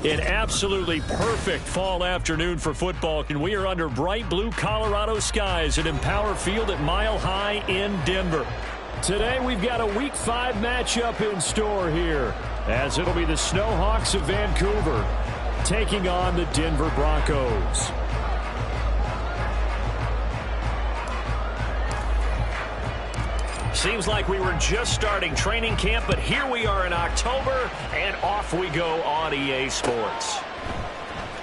An absolutely perfect fall afternoon for football, and we are under bright blue Colorado skies at Empower Field at Mile High in Denver. Today we've got a Week 5 matchup in store here, as it'll be the Snowhawks of Vancouver taking on the Denver Broncos. Seems like we were just starting training camp, but here we are in October, and off we go on EA Sports.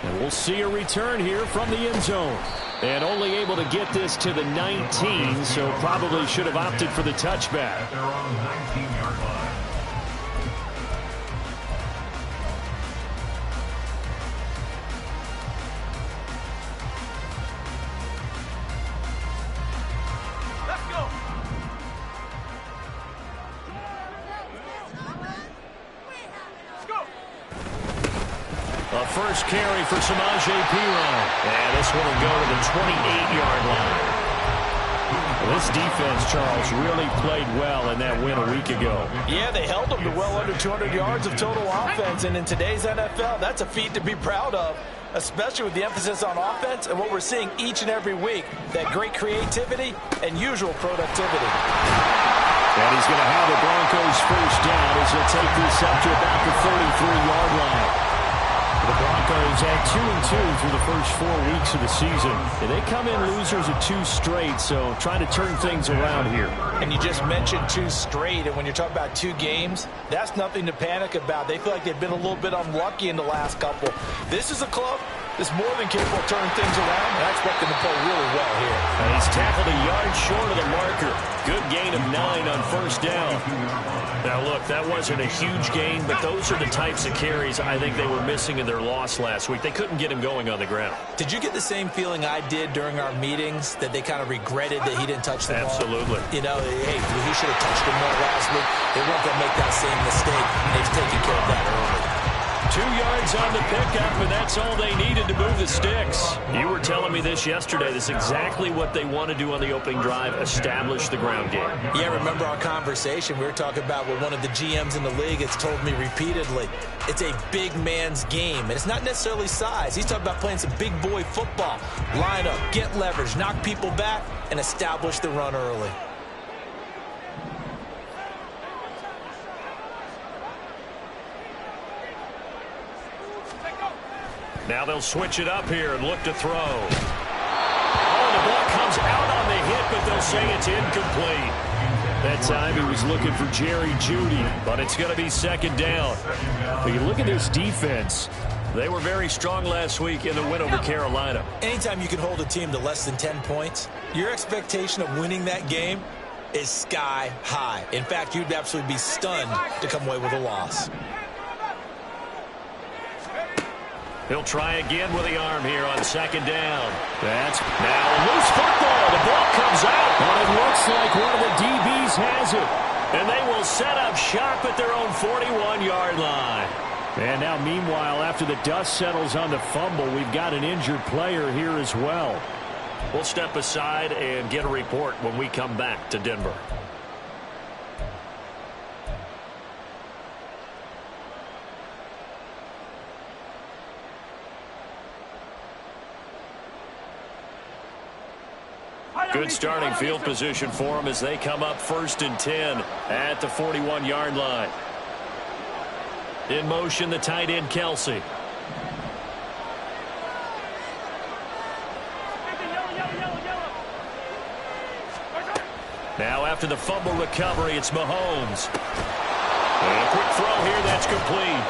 And we'll see a return here from the end zone. And only able to get this to the 19, so probably should have opted for the touchback. They're on the 19-yard line. First carry for Samaje Perine. And this one will go to the 28-yard line. Well, this defense, Charles, really played well in that win a week ago. Yeah, they held them to well under 200 yards of total offense. And in today's NFL, that's a feat to be proud of, especially with the emphasis on offense and what we're seeing each and every week, that great creativity and usual productivity. And he's going to have the Broncos first down as he'll take this up to about the 33-yard line. The Broncos had 2-2 through the first 4 weeks of the season. And they come in losers of 2 straight, so trying to turn things around here. And you just mentioned 2 straight, and when you're talking about 2 games, that's nothing to panic about. They feel like they've been a little bit unlucky in the last couple. This is a club that's more than capable of turning things around, and I expect them to play really well here. And he's tackled a yard short of the marker. Good gain of 9 on first down. Now, look, that wasn't a huge gain, but those are the types of carries I think they were missing in their loss last week. They couldn't get him going on the ground. Did you get the same feeling I did during our meetings, that they kind of regretted that he didn't touch the ball? Absolutely. You know, hey, he should have touched him more last week. They weren't going to make that same mistake, and they've taken care of that early. 2 yards on the pickup, and that's all they needed to move the sticks. You were telling me this yesterday. This is exactly what they want to do on the opening drive, establish the ground game. Yeah, remember our conversation. We were talking about what one of the GMs in the league has told me repeatedly. It's a big man's game, and it's not necessarily size. He's talking about playing some big boy football. Line up, get leverage, knock people back, and establish the run early. Now they'll switch it up here and look to throw. Oh, the ball comes out on the hit, but they'll say it's incomplete. That time he was looking for Jerry Jeudy, but it's going to be second down. But you look at this defense. They were very strong last week in the win over Carolina. Anytime you can hold a team to less than 10 points, your expectation of winning that game is sky high. In fact, you'd absolutely be stunned to come away with a loss. He'll try again with the arm here on second down. That's now a loose football. The ball comes out, but it looks like one of the DBs has it. And they will set up shop at their own 41-yard line. And now, meanwhile, after the dust settles on the fumble, we've got an injured player here as well. We'll step aside and get a report when we come back to Denver. Good starting field position for them as they come up 1st and 10 at the 41-yard line. In motion, the tight end, Kelsey. Now after the fumble recovery, it's Mahomes. And a quick throw here, that's complete.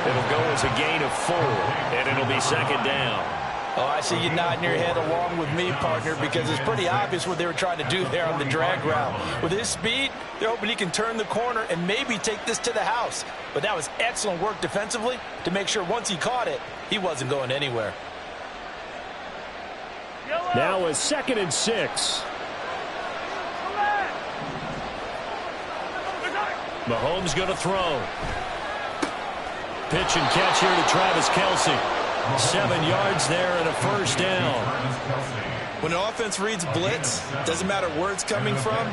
It'll go as a gain of 4, and it'll be second down. Oh, I see you nodding your head along with me, partner, because it's pretty obvious what they were trying to do there on the drag route. With his speed, they're hoping he can turn the corner and maybe take this to the house. But that was excellent work defensively to make sure once he caught it, he wasn't going anywhere. Now a 2nd and 6. Mahomes going to throw. Pitch and catch here to Travis Kelsey. 7 yards there and a first down. When an offense reads blitz, doesn't matter where it's coming from,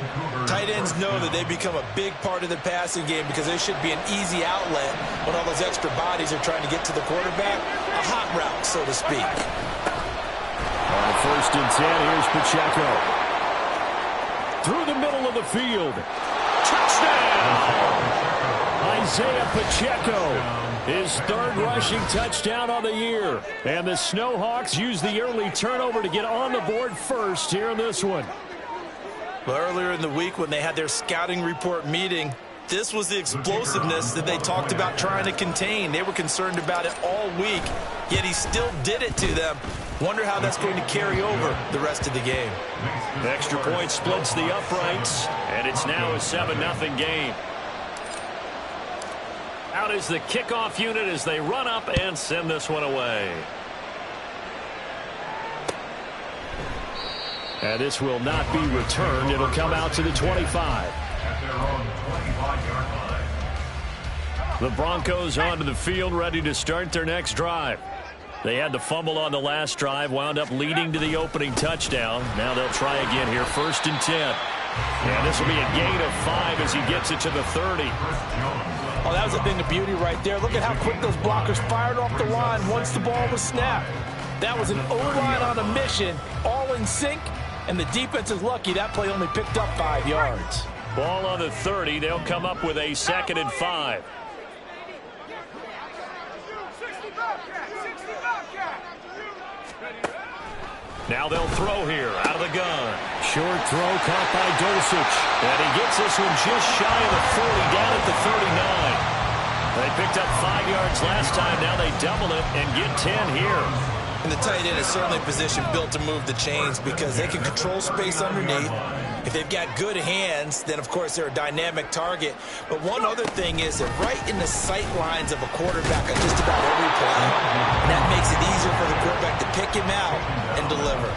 tight ends know that they become a big part of the passing game because there should be an easy outlet when all those extra bodies are trying to get to the quarterback. A hot route, so to speak. On 1st and 10, here's Pacheco. Through the middle of the field. Touchdown! Isaiah Pacheco. His 3rd rushing touchdown on the year. And the Snowhawks use the early turnover to get on the board first here in this one. Well, earlier in the week when they had their scouting report meeting, this was the explosiveness that they talked about trying to contain. They were concerned about it all week, yet he still did it to them. Wonder how that's going to carry over the rest of the game. Extra point splits the uprights, and it's now a 7-0 game. Out is the kickoff unit as they run up and send this one away. And this will not be returned. It'll come out to the 25. The Broncos onto the field, ready to start their next drive. They had the fumble on the last drive, wound up leading to the opening touchdown. Now they'll try again here, 1st and 10. And this will be a gain of 5 as he gets it to the 30. Oh, that was a thing of beauty right there. Look at how quick those blockers fired off the line once the ball was snapped. That was an O-line on a mission, all in sync, and the defense is lucky that play only picked up 5 yards. Ball on the 30. They'll come up with a 2nd and 5. Now they'll throw here out of the gun. Short throw caught by Dulcich. And he gets this one just shy of the 40, down at the 39. They picked up 5 yards last time. Now they double it and get 10 here. And the tight end is certainly a position built to move the chains because they can control space underneath. If they've got good hands, then, of course, they're a dynamic target. But one other thing is they're right in the sight lines of a quarterback on just about every play. And that makes it easier for the quarterback to pick him out and deliver.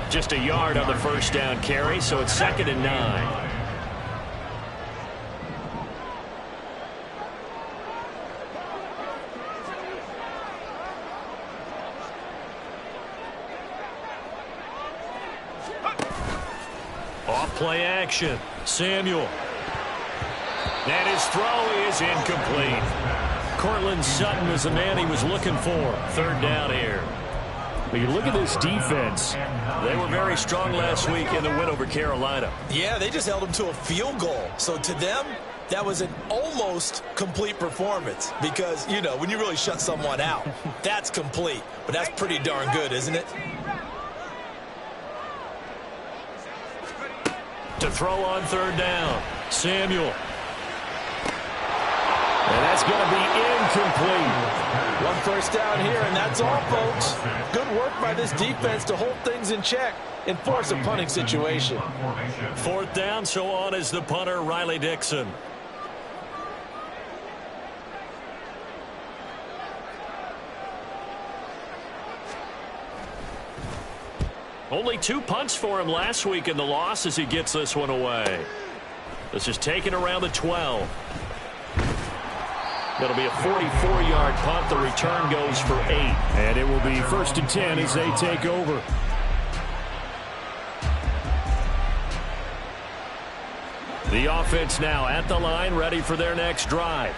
Just a yard on the 1st down carry, so it's 2nd and 9. Off-play action. Samuel. And his throw is incomplete. Cortland Sutton was the man he was looking for. 3rd down here. But you look at this defense. They were very strong last week in the win over Carolina. Yeah, they just held them to a field goal. So to them, that was an almost complete performance. Because, you know, when you really shut someone out, that's complete. But that's pretty darn good, isn't it? To throw on 3rd down. Samuel. And that's going to be incomplete. 1 first down here, and that's all, folks. Good work by this defense to hold things in check and force a punting situation. 4th down, so on is the punter, Riley Dixon. Only 2 punts for him last week in the loss as he gets this one away. This is taken around the 12. That'll be a 44-yard punt. The return goes for 8. And it will be 1st and 10 as they take over. The offense now at the line, ready for their next drive.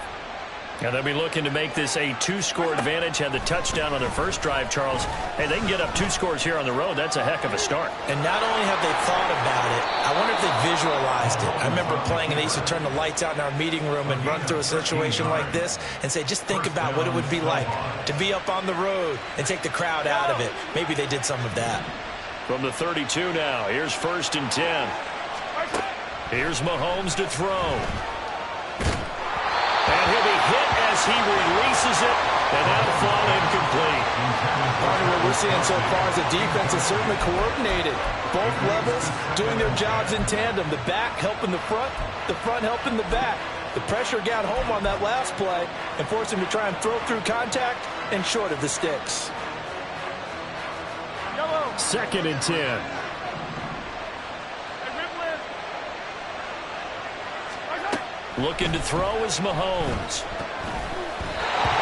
And they'll be looking to make this a 2-score advantage. Had the touchdown on their first drive, Charles. Hey, they can get up 2 scores here on the road. That's a heck of a start. And not only have they thought about it, I wonder if they visualized it. I remember playing, and they used to turn the lights out in our meeting room and run through a situation like this and say, just think about what it would be like to be up on the road and take the crowd out of it. Maybe they did some of that. From the 32 now, here's 1st and 10. Here's Mahomes to throw. And he'll be hit as he releases it, and that'll fall incomplete. Partner, what we're seeing so far is the defense is certainly coordinated. Both levels doing their jobs in tandem. The back helping the front helping the back. The pressure got home on that last play and forced him to try and throw through contact and short of the sticks. 2nd and 10. Looking to throw is Mahomes.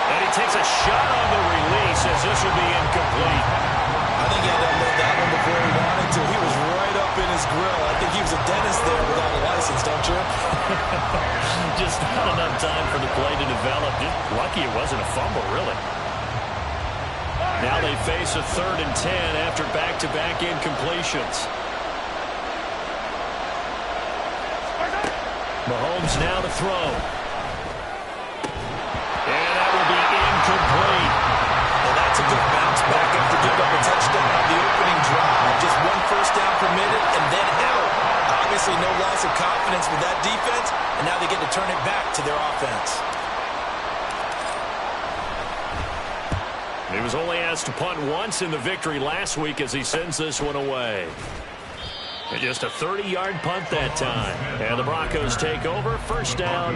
And he takes a shot on the release as this will be incomplete. I I think he had to unload that one before he wanted to. He was right up in his grill. I think he was a dentist there without a license, don't you? Just not enough time for the play to develop. Just lucky it wasn't a fumble, really. Now they face a 3rd and 10 after back-to-back incompletions. Mahomes now to throw. And that will be incomplete. Well, that's a good bounce back after giving up a touchdown on the opening drive. Just 1 first down permitted and then out. Obviously no loss of confidence with that defense, and now they get to turn it back to their offense. He was only asked to punt once in the victory last week as he sends this one away. And just a 30-yard punt that time. And the Broncos take over, 1st down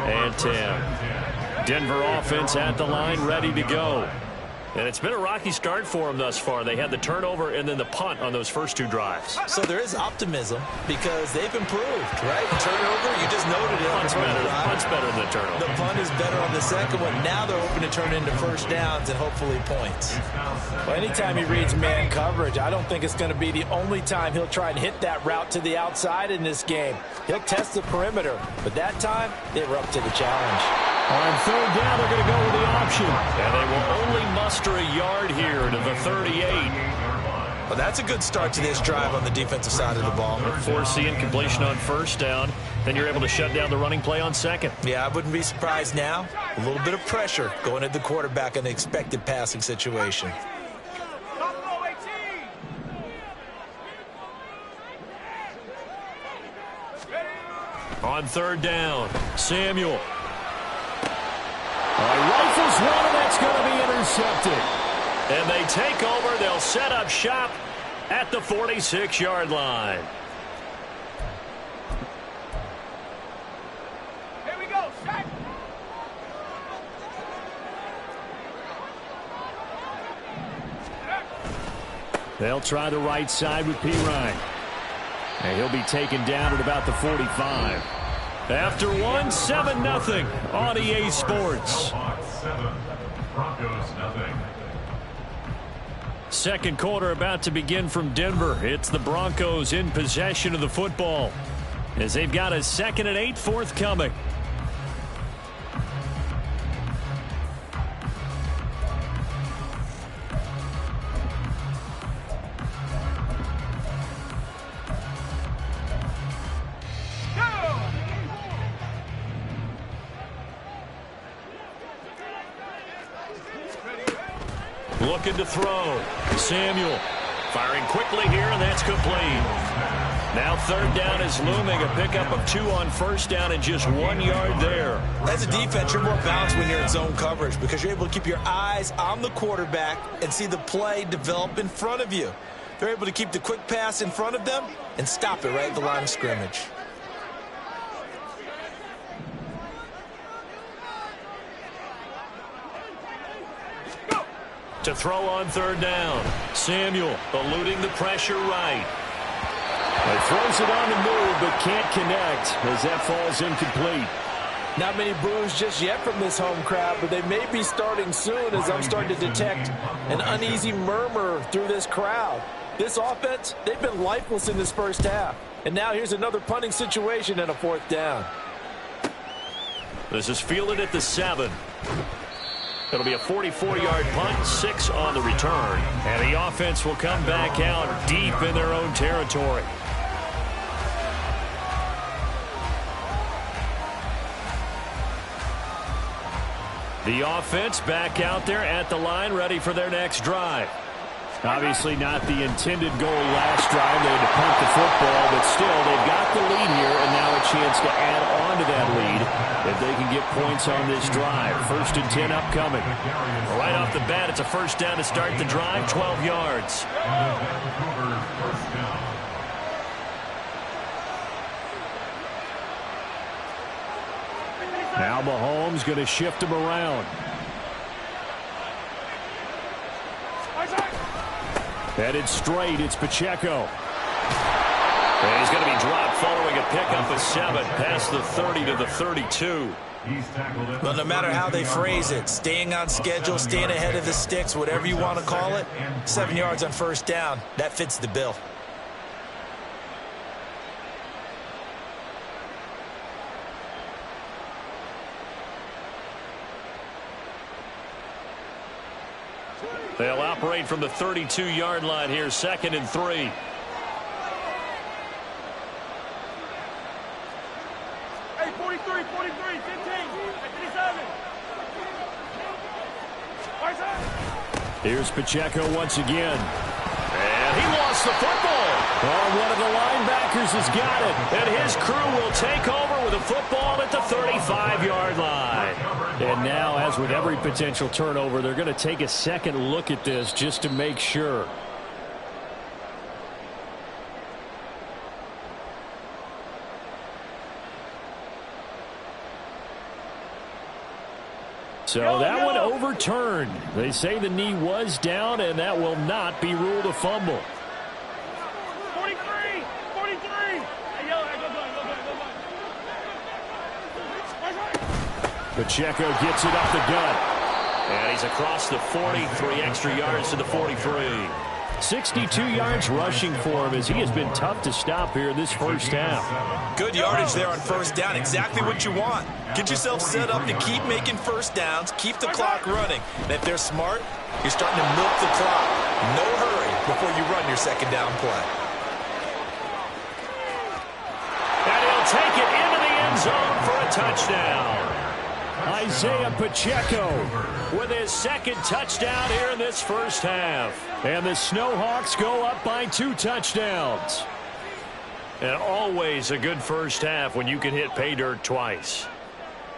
and 10. Denver offense at the line, ready to go. And it's been a rocky start for them thus far. They had the turnover and then the punt on those first 2 drives. So there is optimism because they've improved, right? Turnover, you just noted it. Punt's better than the turnover. The punt is better on the second one. Now they're hoping to turn it into first downs and hopefully points. Well, anytime he reads man coverage, I don't think it's going to be the only time he'll try and hit that route to the outside in this game. He'll test the perimeter, but that time they were up to the challenge. On 3rd down, they're going to go with the option. And they will only muster a yard here to the 38. Well, that's a good start to this drive on the defensive side of the ball. Force the incompletion on 1st down. Then you're able to shut down the running play on 2nd. Yeah, I wouldn't be surprised now. A little bit of pressure going at the quarterback in the expected passing situation. On 3rd down, Samuel. Rifles one, and that's going to be intercepted. And they take over. They'll set up shop at the 46-yard line. Here we go, set. They'll try the right side with P. Ryan. And he'll be taken down at about the 45. After 7-0 on EA Sports. 7, Broncos nothing. 2nd quarter about to begin from Denver. It's the Broncos in possession of the football as they've got a 2nd and 8 forthcoming. Looking to throw. Samuel firing quickly here, and that's complete. Now 3rd down is looming. A pickup of 2 on 1st down and just 1 yard there. As a defense, you're more balanced when you're in zone coverage because you're able to keep your eyes on the quarterback and see the play develop in front of you. They're able to keep the quick pass in front of them and stop it right at the line of scrimmage. To throw on 3rd down. Samuel eluding the pressure right. He throws it on the move but can't connect as that falls incomplete. Not many boos just yet from this home crowd, but they may be starting soon as I'm starting to detect an uneasy murmur through this crowd. This offense, they've been lifeless in this first half. And now here's another punting situation and a 4th down. This is fielded at the 7. It'll be a 44-yard punt, 6 on the return. And the offense will come back out deep in their own territory. The offense back out there at the line, ready for their next drive. Obviously not the intended goal last drive. They had to punt the football, but still, they've got the lead here, and now a chance to add on to that lead if they can get points on this drive. 1st and 10 upcoming. Right off the bat, it's a 1st down to start the drive, 12 yards. Now Mahomes going to shift him around. Headed straight, it's Pacheco. And he's going to be dropped following a pickup of 7 past the 30 to the 32. Well, no matter how they phrase it, staying on schedule, staying ahead of the sticks, whatever you want to call it, 7 yards on first down, that fits the bill. They'll operate from the 32-yard line here, 2nd and 3. Hey, 43, 15, 57. Here's Pacheco once again. And he lost the football. Oh, one of the linebackers has got it. And his crew will take over with a football at the 35-yard line. And now, as with every potential turnover, they're going to take a second look at this just to make sure. So that one overturned. They say the knee was down, and that will not be ruled a fumble. 43, 43. Hey, yo, go. Pacheco gets it up the gut. And he's across the 40, 3 extra yards to the 43. 62 yards rushing for him as he has been tough to stop here in this first half. Good yardage there on first down. Exactly what you want. Get yourself set up to keep making first downs, keep the clock running. And if they're smart, you're starting to milk the clock. No hurry before you run your second down play. And he'll take it into the end zone for a touchdown. Isaiah Pacheco with his second touchdown here in this first half. And the Snowhawks go up by 2 touchdowns. And always a good first half when you can hit pay dirt twice.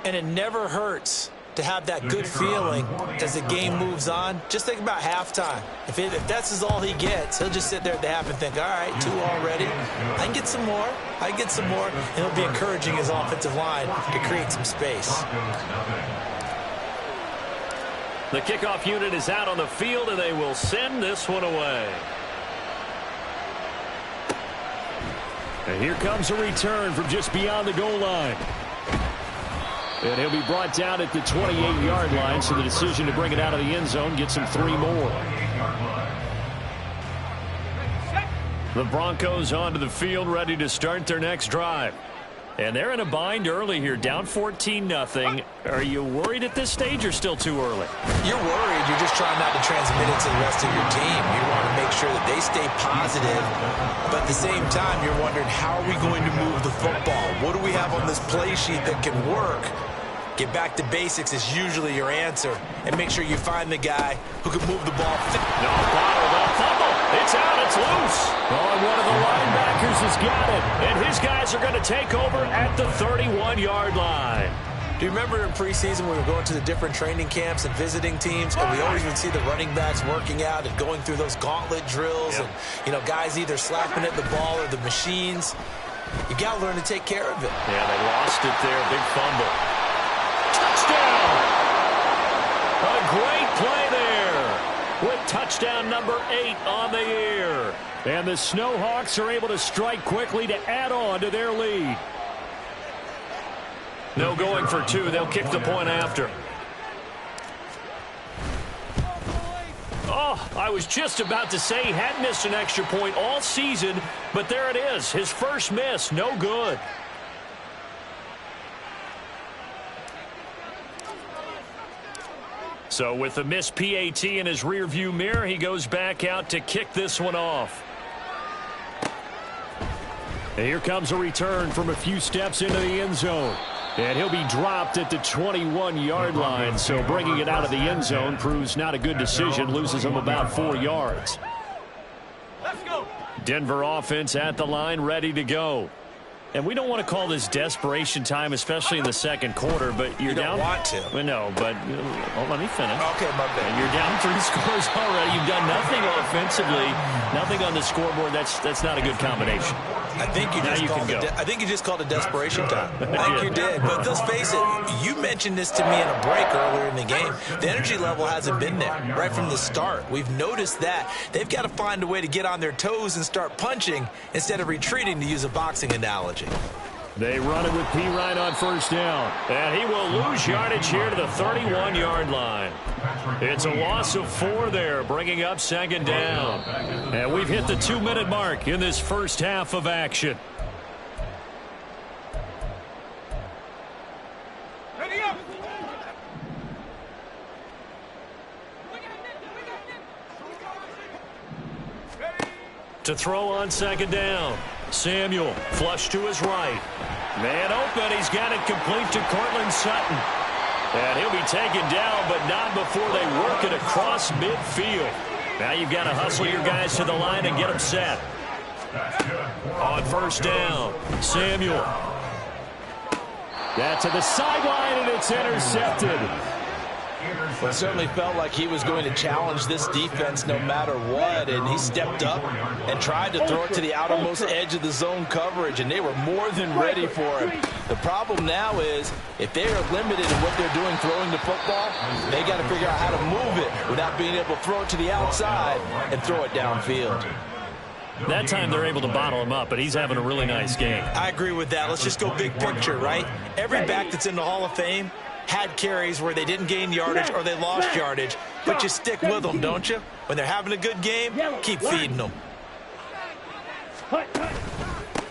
And it never hurts to have that good feeling as the game moves on. Just think about halftime. If that's all he gets, he'll just sit there at the half and think, all right, 2 already. I can get some more. And he'll be encouraging his offensive line to create some space. The kickoff unit is out on the field, and they will send this one away. And here comes a return from just beyond the goal line. And he'll be brought down at the 28-yard line, so the decision to bring it out of the end zone gets him 3 more. The Broncos onto the field, ready to start their next drive. And they're in a bind early here, down 14-0. Are you worried at this stage or still too early? You're worried. You're just trying not to transmit it to the rest of your team. You want to make sure that they stay positive. But at the same time, you're wondering, how are we going to move the football? What do we have on this play sheet that can work? Get back to basics is usually your answer. And make sure you find the guy who can move the ball. No bottle, no fumble. It's out, it's loose. Oh, and one of the linebackers has got it. And his guys are going to take over at the 31-yard line. Do you remember in preseason when we were going to the different training camps and visiting teams, and we always would see the running backs working out and going through those gauntlet drills, and, you know, guys either slapping at the ball or the machines. You got to learn to take care of it. Yeah, they lost it there. Big fumble. Touchdown! A great play there with touchdown number 8 on the year. And the Snowhawks are able to strike quickly to add on to their lead. No going for 2. They'll kick the point after. Oh, I was just about to say he hadn't missed an extra point all season, but there it is. His first miss, no good. So with the missed PAT in his rearview mirror, he goes back out to kick this one off. And here comes a return from a few steps into the end zone. And he'll be dropped at the 21-yard line, so bringing it out of the end zone proves not a good decision, loses him about 4 yards. Let's go. Denver offense at the line, ready to go. And we don't want to call this desperation time, especially in the second quarter, but you're down. You don't want to. Well, no, but let me finish. Okay, my bad. You're down 3 scores already. You've done nothing offensively, nothing on the scoreboard. That's not a good combination. I think you just called it desperation time. I think you did. But let's face it, you mentioned this to me in a break earlier in the game. The energy level hasn't been there right from the start. We've noticed that. They've got to find a way to get on their toes and start punching instead of retreating, to use a boxing analogy. They run it with P. Ryan on first down. And he will lose yardage here to the 31-yard line. It's a loss of 4 there, bringing up second down. And we've hit the 2-minute mark in this first half of action. Ready up. To throw on second down. Samuel, flush to his right. Man open, he's got it complete to Cortland Sutton. And he'll be taken down, but not before they work it across midfield. Now you've got to hustle your guys to the line and get them set. On first down, Samuel. That to the sideline, and it's intercepted. Well, it certainly felt like he was going to challenge this defense no matter what, and he stepped up and tried to throw it to the outermost edge of the zone coverage, and they were more than ready for him. The problem now is if they are limited in what they're doing throwing the football, they got to figure out how to move it without being able to throw it to the outside and throw it downfield. That time they're able to bottle him up, but he's having a really nice game. I agree with that. Let's just go big picture, right? Every back that's in the Hall of Fame had carries where they didn't gain yardage or they lost yardage, but you stick with them, don't you? When they're having a good game, keep feeding them.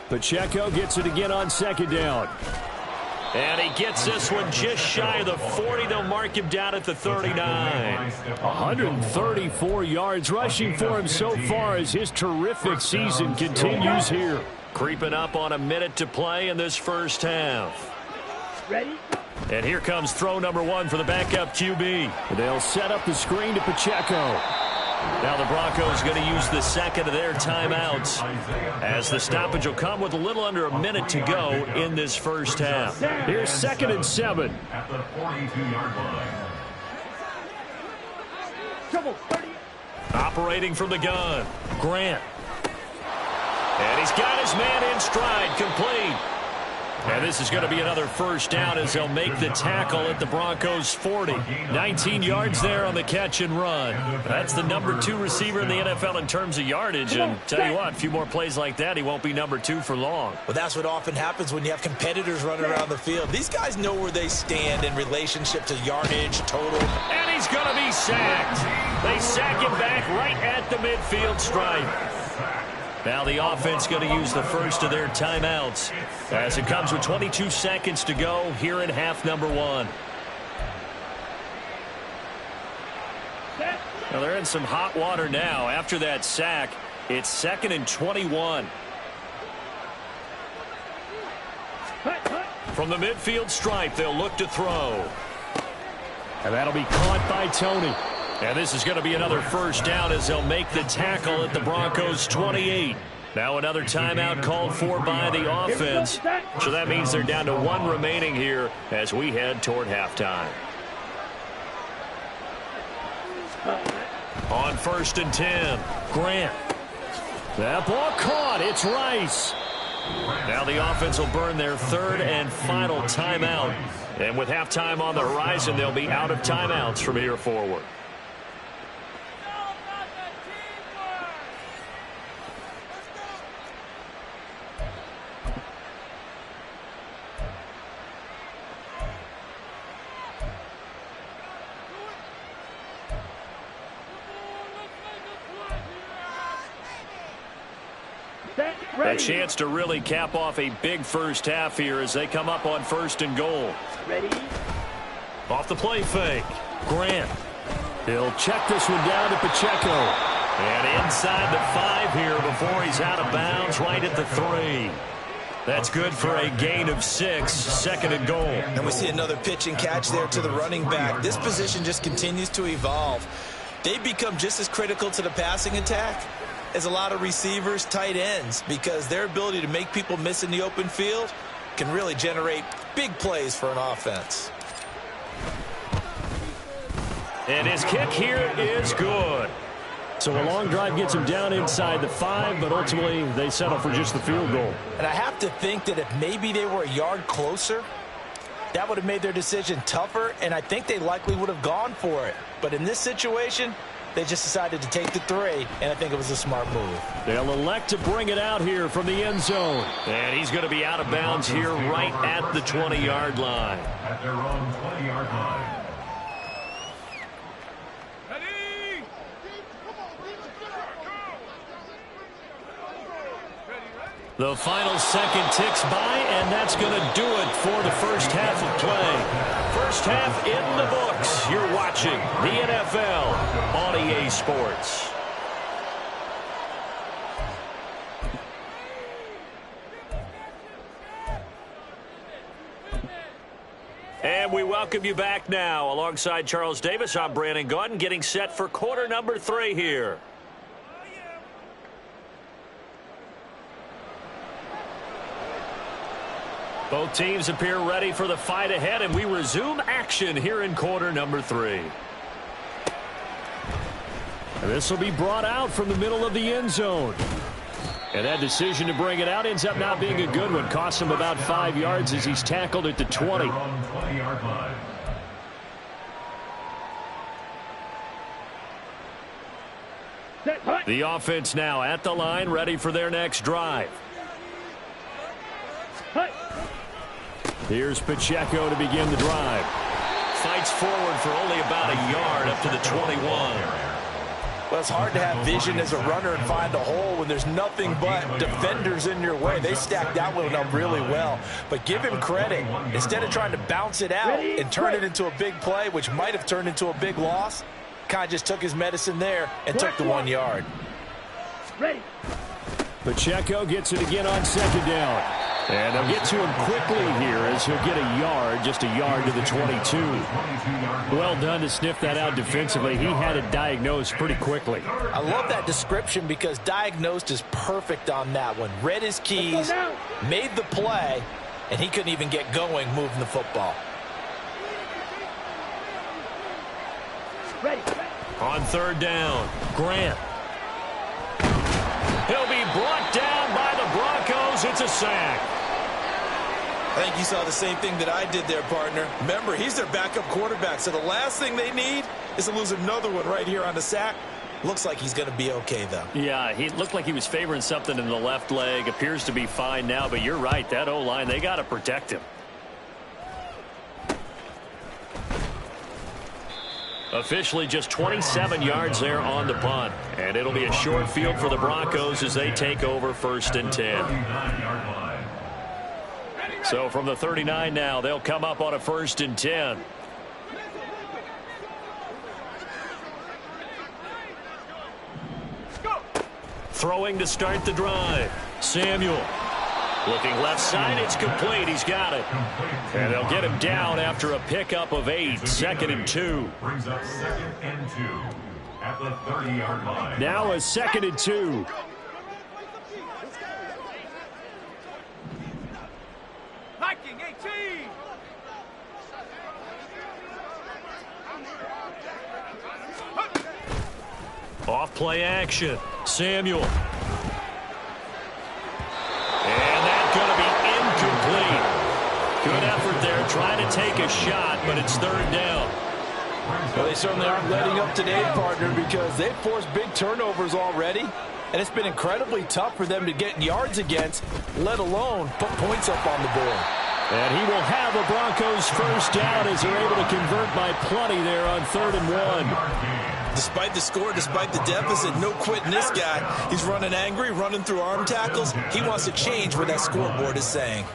Pacheco gets it again on second down. And he gets this one just shy of the 40. They'll mark him down at the 39. 134 yards rushing for him so far as his terrific season continues here. Creeping up on a minute to play in this first half. Ready? And here comes throw number 1 for the backup QB. They'll set up the screen to Pacheco. Now the Broncos going to use the second of their timeouts as the stoppage will come with a little under a minute to go in this first half. Here's 2nd and 7. At the 42-yard line. Trouble. 30. Operating from the gun, Grant. And he's got his man in stride, complete. And this is going to be another first down as they'll make the tackle at the Broncos' 40. 19 yards there on the catch and run. That's the number 2 receiver in the NFL in terms of yardage. And tell you what, a few more plays like that, he won't be number 2 for long. Well, that's what often happens when you have competitors running around the field. These guys know where they stand in relationship to yardage, total. And he's going to be sacked. They sack him back right at the midfield stripe. Now the offense going to use the first of their timeouts as it comes with 22 seconds to go here in half number 1. Now they're in some hot water now. After that sack, it's 2nd and 21. From the midfield stripe, they'll look to throw. And that'll be caught by Tony. And this is going to be another first down as they'll make the tackle at the Broncos' 28. Now another timeout called for by the offense. So that means they're down to 1 remaining here as we head toward halftime. On 1st and 10, Grant. That ball caught. It's Rice. Now the offense will burn their 3rd and final timeout. And with halftime on the horizon, they'll be out of timeouts from here forward. A chance to really cap off a big first half here as they come up on 1st and goal. Ready? Off the play fake. Grant. He'll check this one down to Pacheco. And inside the 5 here before he's out of bounds right at the 3. That's good for a gain of 6, 2nd and goal. And we see another pitch and catch there to the running back. This position just continues to evolve. They become just as critical to the passing attack is a lot of receivers, tight ends, because their ability to make people miss in the open field can really generate big plays for an offense. And his kick here is good. So a long drive gets him down inside the 5, but ultimately they settle for just the field goal. And I have to think that if maybe they were a yard closer, that would have made their decision tougher, and I think they likely would have gone for it. But in this situation, they just decided to take the 3, and I think it was a smart move. They'll elect to bring it out here from the end zone. And he's going to be out of bounds here right at the 20-yard line. At their own 20-yard line. The final second ticks by, and that's going to do it for the first half of play. First half in the books. You're watching the NFL on EA Sports. And we welcome you back now. Alongside Charles Davis, I'm Brandon Gaudin, getting set for quarter number 3 here. Both teams appear ready for the fight ahead, and we resume action here in quarter number 3. And this will be brought out from the middle of the end zone. And that decision to bring it out ends up not being a good one. Costs him about 5 yards as he's tackled at the 20. The offense now at the line, ready for their next drive. Here's Pacheco to begin the drive. Fights forward for only about a yard up to the 21. Well, it's hard to have vision as a runner and find a hole when there's nothing but defenders in your way. They stacked that one up really well. But give him credit. Instead of trying to bounce it out and turn it into a big play, which might have turned into a big loss, kind of just took his medicine there and took the 1 yard. Pacheco gets it again on second down. And they'll get to him quickly here as he'll get a yard, just a yard to the 22. Well done to sniff that out defensively. He had it diagnosed pretty quickly. I love that description because diagnosed is perfect on that one. Read his keys, made the play, and he couldn't even get going moving the football. On third down, Grant. He'll be brought down by the Broncos. It's a sack. I think you saw the same thing that I did there, partner. Remember, he's their backup quarterback, so the last thing they need is to lose another one right here on the sack. Looks like he's going to be okay, though. Yeah, he looked like he was favoring something in the left leg. Appears to be fine now, but you're right. That O-line, they got to protect him. Officially just 27 yards there on the punt. And it'll be a short field for the Broncos as they take over 1st and 10. So from the 39 now, they'll come up on a 1st and 10. Throwing to start the drive. Samuel. Looking left side, it's complete. He's got it. And they'll get him down after a pickup of 8. 2nd and 2. Brings up 2nd and 2 at the 30-yard line. Now a 2nd and 2. Hiking 18. Off play action. Samuel. And that's going to be incomplete. Good effort there trying to take a shot, but it's 3rd down. Well, they certainly aren't letting up today, partner, because they've forced big turnovers already, and it's been incredibly tough for them to get yards against, let alone put points up on the board. And he will have a Broncos 1st down as they're able to convert by plenty there on 3rd and 1. Despite the score, despite the deficit, no quitting this guy. He's running angry, running through arm tackles. He wants to change what that scoreboard is saying.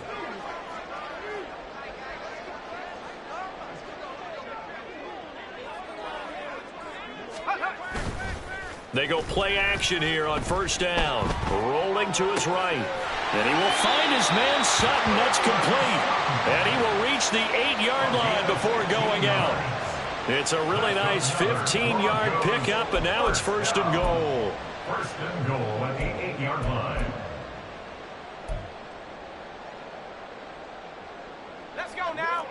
They go play action here on 1st down. Rolling to his right. And he will find his man Sutton. That's complete. And he will reach the 8-yard line before going out. It's a really nice 15-yard pickup, and now it's first and goal. First and goal at the 8-yard line. Let's go now.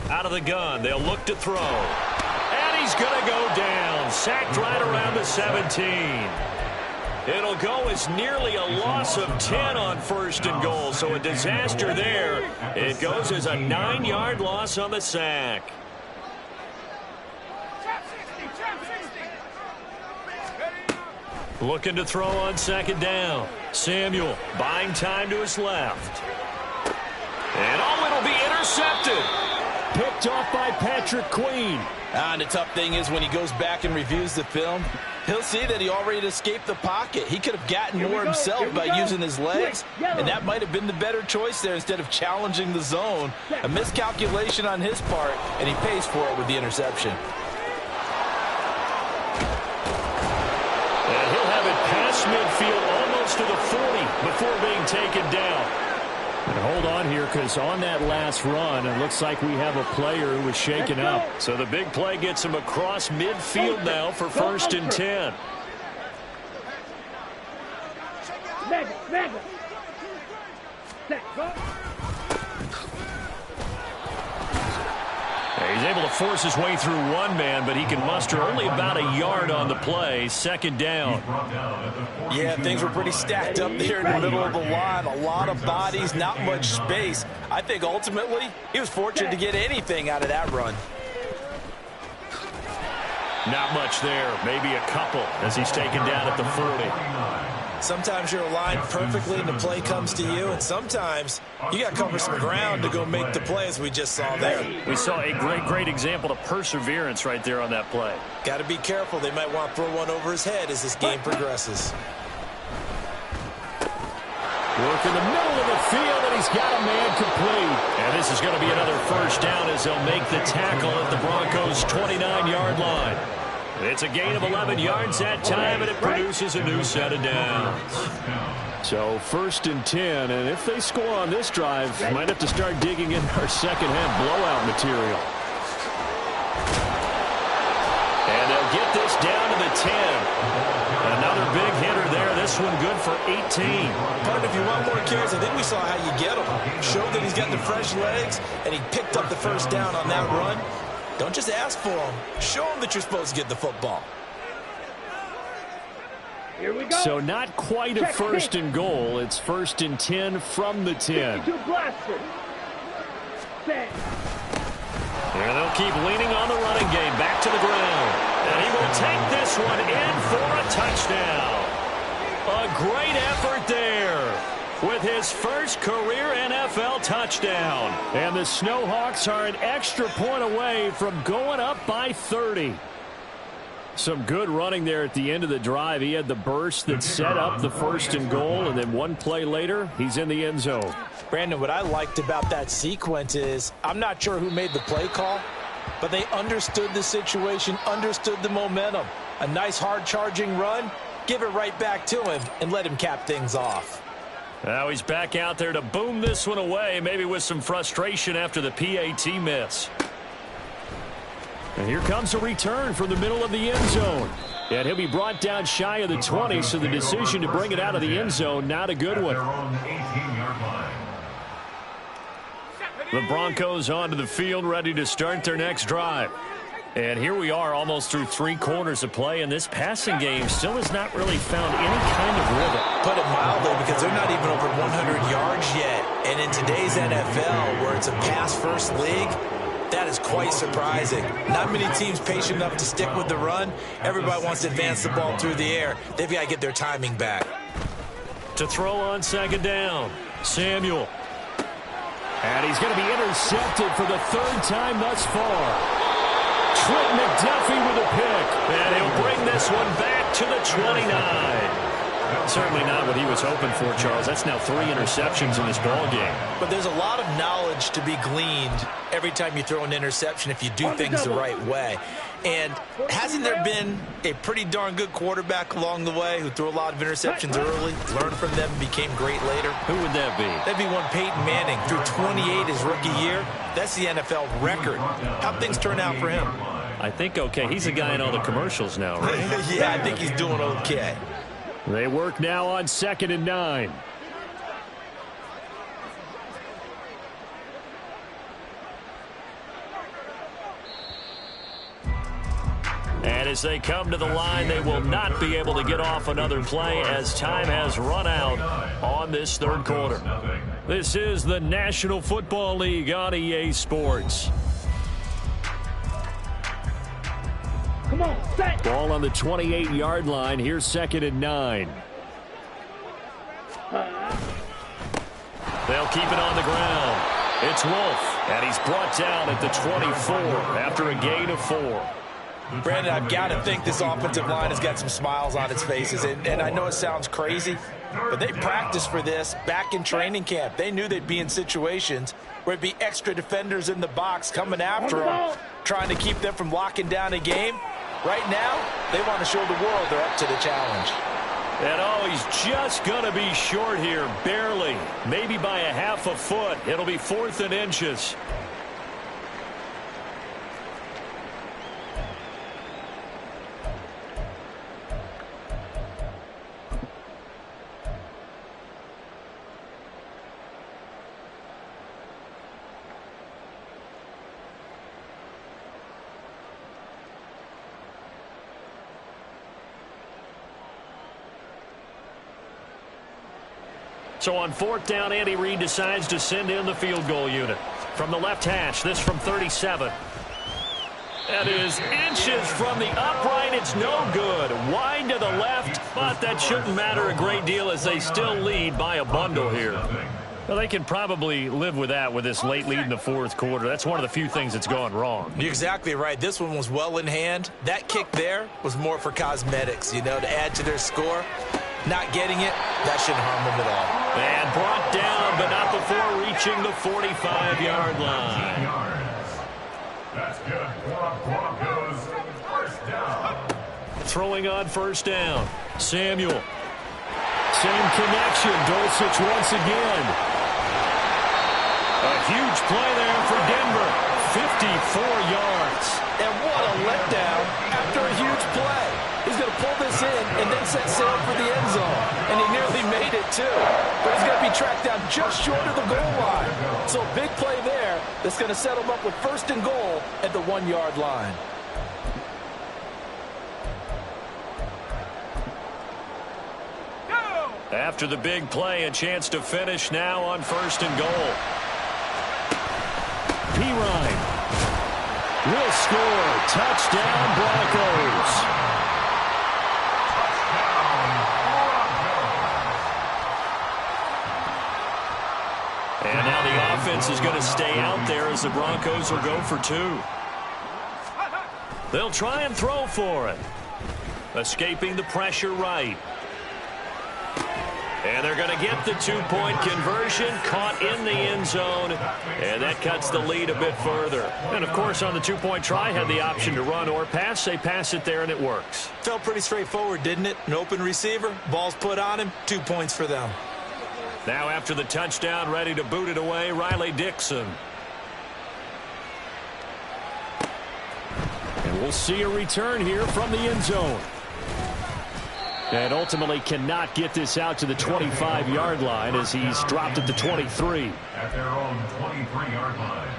Out of the gun, they'll look to throw. And he's going to go down. Sacked right around the 17. It'll go as nearly a loss of 10 on first and goal, so a disaster there. It goes as a 9-yard loss on the sack. Looking to throw on second down. Samuel buying time to his left. And it'll be intercepted. Picked off by Patrick Queen. And the tough thing is when he goes back and reviews the film, he'll see that he already escaped the pocket. He could have gotten more himself by using his legs, and that might have been the better choice there instead of challenging the zone. A miscalculation on his part, and he pays for it with the interception. And he'll have it past midfield almost to the 40 before being taken down. And hold on here, because on that last run, it looks like we have a player who was shaken up. So the big play gets him across midfield now for first and 10. He's able to force his way through one man, but he can muster only about a yard on the play. Second down. Yeah, things were pretty stacked up there in the middle of the line. A lot of bodies, not much space. I think ultimately he was fortunate to get anything out of that run. Not much there. Maybe a couple as he's taken down at the 40. Sometimes you're aligned perfectly and the play comes to you, and sometimes you got to cover some ground to go make the play, as we just saw there. We saw a great example of perseverance right there on that play. Got to be careful. They might want to throw one over his head as this game progresses. Work in the middle of the field, and he's got a man complete. And this is going to be another first down as they'll make the tackle at the Broncos' 29-yard line. It's a gain of 11 yards that time, and it produces a new set of downs. So first and 10, and if they score on this drive, might have to start digging in our second-half blowout material. And they'll get this down to the 10. Another big hitter there. This one good for 18. Partner, if you want more carries, I think we saw how you get him. Showed that he's got the fresh legs, and he picked up the first down on that run. Don't just ask for him. Show him that you're supposed to get the football. Here we go. So not quite a first and goal. It's first and 10 from the 10. Here they'll keep leaning on the running game. Back to the ground. And he will take this one in for a touchdown. A great effort there with his first career NFL touchdown. And the Snowhawks are an extra point away from going up by 30. Some good running there at the end of the drive. He had the burst that set up the first and goal, and then one play later, he's in the end zone. Brandon, what I liked about that sequence is I'm not sure who made the play call, but they understood the situation, understood the momentum. A nice hard-charging run, give it right back to him, and let him cap things off. Now he's back out there to boom this one away, maybe with some frustration after the PAT miss. And here comes a return from the middle of the end zone. And he'll be brought down shy of the 20, so the decision to bring it out of the end zone, not a good one. The Broncos onto the field, ready to start their next drive. And here we are almost through 3 quarters of play, and this passing game still has not really found any kind of rhythm. Put it mildly, because they're not even over 100 yards yet. And in today's NFL, where it's a pass-first league, that is quite surprising. Not many teams patient enough to stick with the run. Everybody wants to advance the ball through the air. They've got to get their timing back. To throw on second down, Samuel. And he's going to be intercepted for the 3rd time thus far. Trent McDuffie with a pick. And he'll bring this one back to the 29. Certainly not what he was hoping for, Charles. That's now 3 interceptions in this ball game. But there's a lot of knowledge to be gleaned every time you throw an interception if you do things the right way. And hasn't there been a pretty darn good quarterback along the way who threw a lot of interceptions early, learned from them, and became great later? Who would that be? That'd be one Peyton Manning. Threw 28 his rookie year. That's the NFL record. How'd things turn out for him? I think okay. He's a guy in all the commercials now, right? Yeah, I think he's doing okay. They work now on 2nd and 9. And as they come to the line, they will not be able to get off another play as time has run out on this third quarter. This is the National Football League on EA Sports. Come on, set. Ball on the 28-yard line. Here's 2nd and 9. They'll keep it on the ground. It's Wolf, and he's brought down at the 24 after a gain of 4. Brandon, I've got to think this offensive line has got some smiles on its faces. And I know it sounds crazy, but they practiced for this back in training camp. They knew they'd be in situations where it'd be extra defenders in the box coming after them, trying to keep them from locking down a game. Right now, they want to show the world they're up to the challenge. And oh, he's just going to be short here, barely, maybe by a half a foot. It'll be 4th and inches. So on 4th down, Andy Reid decides to send in the field goal unit. From the left hash, this from 37. That is inches from the upright. It's no good. Wide to the left, but that shouldn't matter a great deal as they still lead by a bundle here. Well, they can probably live with that with this late lead in the 4th quarter. That's one of the few things that's gone wrong. You're exactly right. This one was well in hand. That kick there was more for cosmetics, you know, to add to their score. Not getting it, that shouldn't harm them at all. And brought down, but not before reaching the 45-yard line. That's good for Broncos. First down. Throwing on 1st down. Samuel. Same connection. Dulcich once again. A huge play there for Denver. 54 yards. And what a letdown after a huge play. He's going to pull this in and then set sail for the end zone. And he nearly made it, too. But he's going to be tracked down just short of the goal line. So a big play there that's going to set him up with 1st and goal at the 1-yard line. Go! After the big play, a chance to finish now on 1st and goal. Pirine will score. Touchdown, Broncos. And now the offense is going to stay out there as the Broncos will go for 2. They'll try and throw for it. Escaping the pressure right. And they're going to get the 2-point conversion, caught in the end zone, and that cuts the lead a bit further. And, of course, on the 2-point try, had the option to run or pass. They pass it there, and it works. Felt pretty straightforward, didn't it? An open receiver, ball's put on him, 2 points for them. Now after the touchdown, ready to boot it away, Riley Dixon. And we'll see a return here from the end zone. And ultimately cannot get this out to the 25-yard line as he's dropped at the 23. At their own 23-yard line.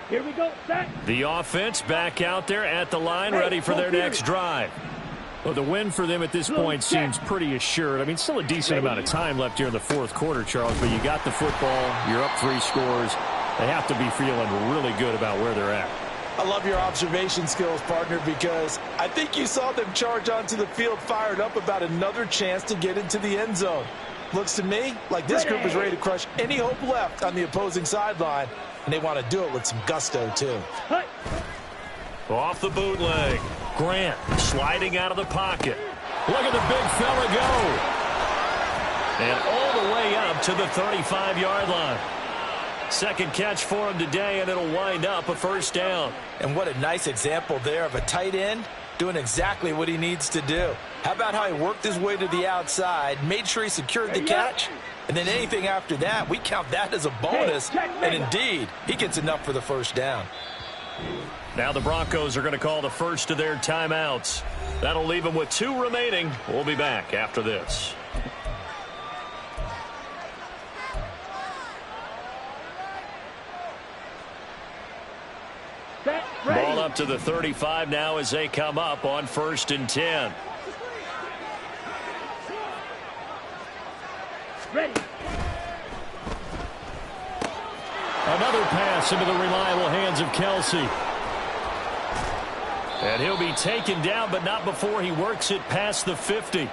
Here we go, set. The offense back out there at the line, ready for their next drive. Well, the win for them at this point seems pretty assured. I mean, still a decent amount of time left here in the 4th quarter, Charles, but you got the football, you're up 3 scores. They have to be feeling really good about where they're at. I love your observation skills, partner, because I think you saw them charge onto the field fired up about another chance to get into the end zone. Looks to me like this group is ready to crush any hope left on the opposing sideline, and they want to do it with some gusto, too. Off the bootleg. Grant sliding out of the pocket. Look at the big fella go. And all the way up to the 35-yard line. Second catch for him today, and it'll wind up a first down. And what a nice example there of a tight end doing exactly what he needs to do. How about how he worked his way to the outside, made sure he secured the catch, and then anything after that, we count that as a bonus, and indeed, he gets enough for the first down. Now the Broncos are going to call the first of their timeouts. That'll leave them with 2 remaining. We'll be back after this. Ball up to the 35 now as they come up on 1st and 10. Ready. Another pass into the reliable hands of Kelsey. And he'll be taken down, but not before he works it past the 50.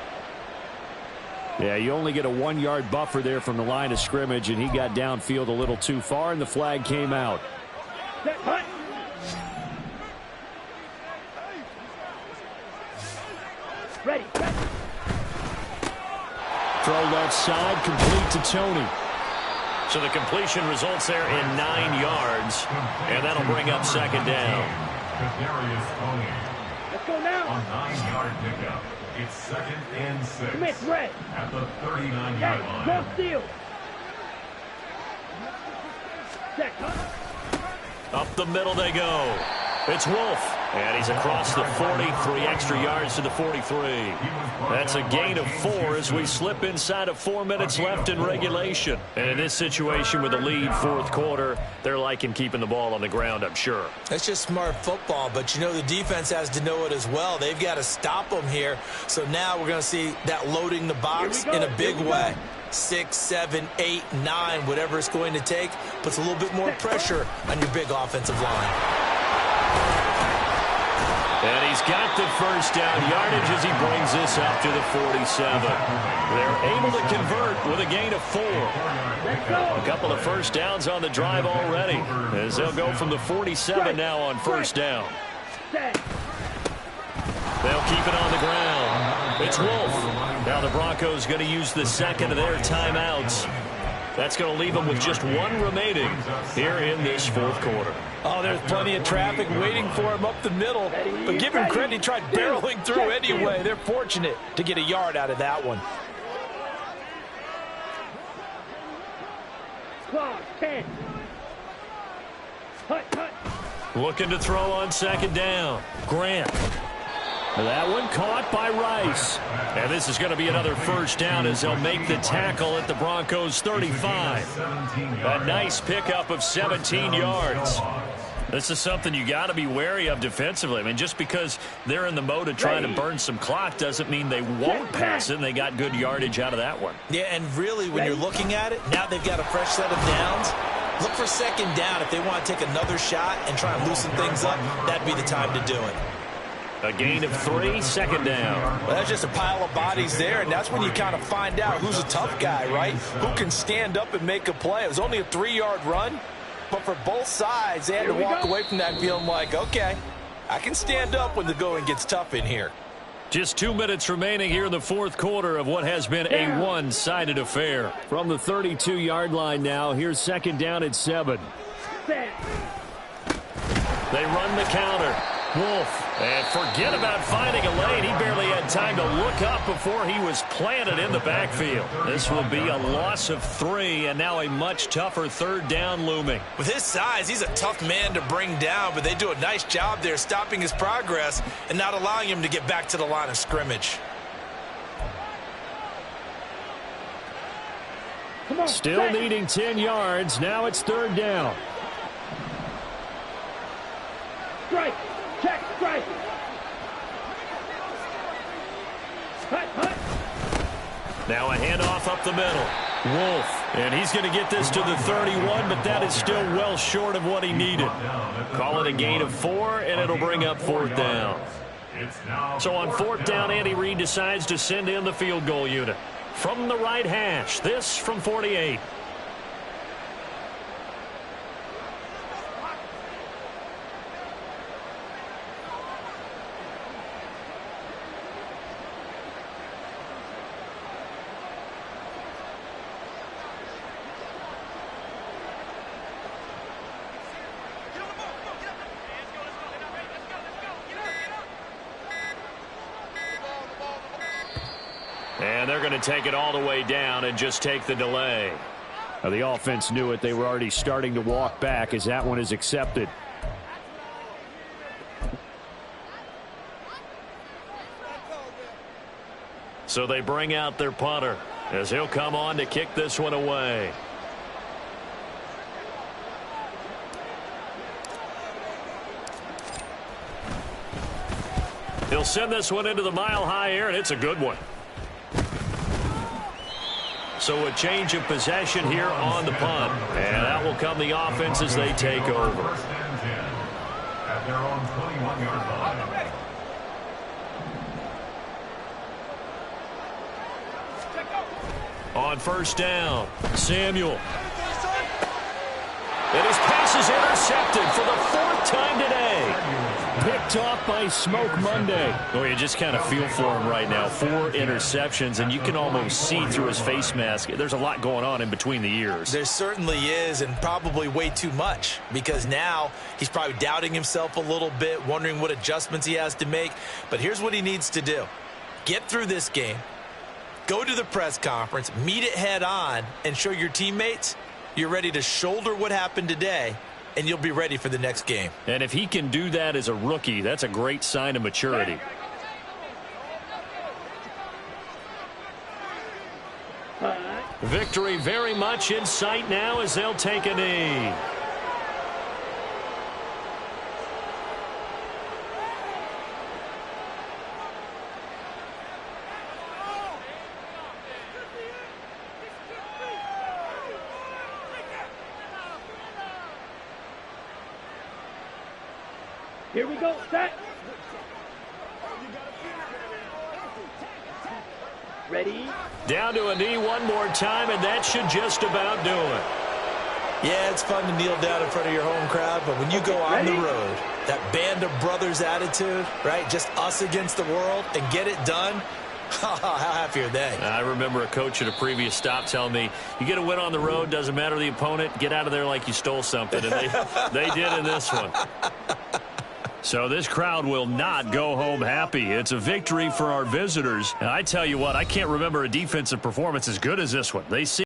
Yeah, you only get a 1-yard buffer there from the line of scrimmage, and he got downfield a little too far, and the flag came out. Set, hut. Ready. Throw left side, complete to Tony. So the completion results there in 9 yards, and that'll bring up 2nd down. Let's go now. On 9-yard pickup. It's 2nd and 6. Commit, red. At the 39-yard line. Go steal. Set, hut. Up the middle they go. It's Wolf. And he's across the 40, 3 extra yards to the 43. That's a gain of 4 as we slip inside of 4 minutes left in regulation. And in this situation with the lead 4th quarter, they're liking keeping the ball on the ground, I'm sure. That's just smart football, but you know the defense has to know it as well. They've got to stop them here. So now we're going to see that loading the box in a big way. 6, 7, 8, 9, whatever it's going to take, puts a little bit more pressure on your big offensive line. And he's got the first down yardage as he brings this up to the 47. They're able to convert with a gain of 4. A couple of first downs on the drive already as they'll go from the 47 now on first down. They'll keep it on the ground. It's Wolf. Now the Broncos going to use the second of their timeouts. That's going to leave them with just 1 remaining here in this 4th quarter. Oh, there's plenty of traffic waiting for him up the middle. But give him credit, he tried barreling through anyway. They're fortunate to get a yard out of that one. Clock, 10. Hut, hut. Looking to throw on 2nd down. Grant. That one caught by Rice. And this is going to be another first down as they'll make the tackle at the Broncos' 35. A nice pickup of 17 yards. This is something you got to be wary of defensively. I mean, just because they're in the mode of trying to burn some clock doesn't mean they won't pass it, and they got good yardage out of that one. Yeah, and really, when you're looking at it, now they've got a fresh set of downs. Look for 2nd down. If they want to take another shot and try and loosen things up, that'd be the time to do it. A gain of 3, 2nd down. Well, that's just a pile of bodies there, and that's when you kind of find out who's a tough guy, right? Who can stand up and make a play. It was only a 3-yard run, but for both sides, they had to walk away from that feeling like, okay, I can stand up when the going gets tough in here. Just 2 minutes remaining here in the 4th quarter of what has been a one-sided affair. From the 32-yard line now, here's 2nd down at 7. They run the counter. Wolf. And forget about finding a lane. He barely had time to look up before he was planted in the backfield. This will be a loss of 3, and now a much tougher 3rd down looming. With his size, he's a tough man to bring down, but they do a nice job there stopping his progress and not allowing him to get back to the line of scrimmage. Still needing 10 yards. Now it's 3rd down. Strike. Check. Strike. Hut, hut. Now a handoff up the middle. Wolf. And he's going to get this to the 31, but that is still well short of what he needed. Call it a gain of 4, and it'll bring up 4th down. So on 4th down, Andy Reid decides to send in the field goal unit. From the right hash, this from 48. And they're going to take it all the way down and just take the delay. Now, the offense knew it. They were already starting to walk back as that one is accepted. So they bring out their punter as he'll come on to kick this one away. He'll send this one into the mile-high air, and it's a good one. So a change of possession here on the punt. And out will come the offense as they take over. First and 10 at their own 21-yard line. On first down, Samuel. And his pass is intercepted for the 4th time today. Picked off by Smoke Monday. Oh, you just kind of feel for him right now. 4 interceptions, and you can almost see through his face mask. There's a lot going on in between the ears. There certainly is, and probably way too much, because now he's probably doubting himself a little bit, wondering what adjustments he has to make. But here's what he needs to do. Get through this game, go to the press conference, meet it head on, and show your teammates you're ready to shoulder what happened today, and you'll be ready for the next game. And if he can do that as a rookie, that's a great sign of maturity. Victory very much in sight now as they'll take a knee. Here we go, set. Ready? Down to a knee one more time, and that should just about do it. Yeah, it's fun to kneel down in front of your home crowd, but when you go on the road, that band of brothers attitude, right, just us against the world, and get it done, how happy are they? I remember a coach at a previous stop telling me, you get a win on the road, doesn't matter the opponent, get out of there like you stole something. And they did in this one. So this crowd will not go home happy. It's a victory for our visitors. And I tell you what, I can't remember a defensive performance as good as this one. They see